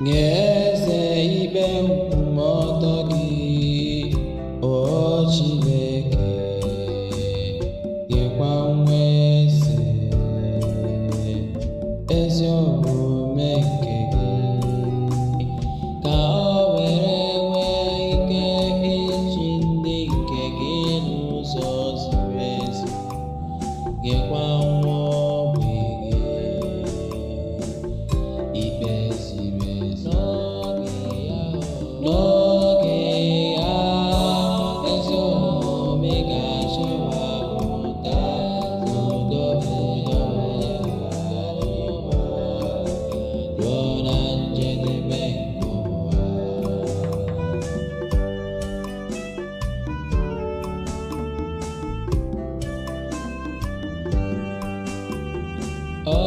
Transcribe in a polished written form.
nye eze ikpe nkwụmọtọ gị, o Chineke, nyekwa nwa eze ezi omume nke gị, ka o were nwee ike ịchị ndị nke gị n'ụzọ ziri ezi. Nyekwa nwa ogbi gị ikpe ziri ezi n'oge ya, ezi omume ga-achịwapụta n'udo ruo na njedebe nke ụwa. O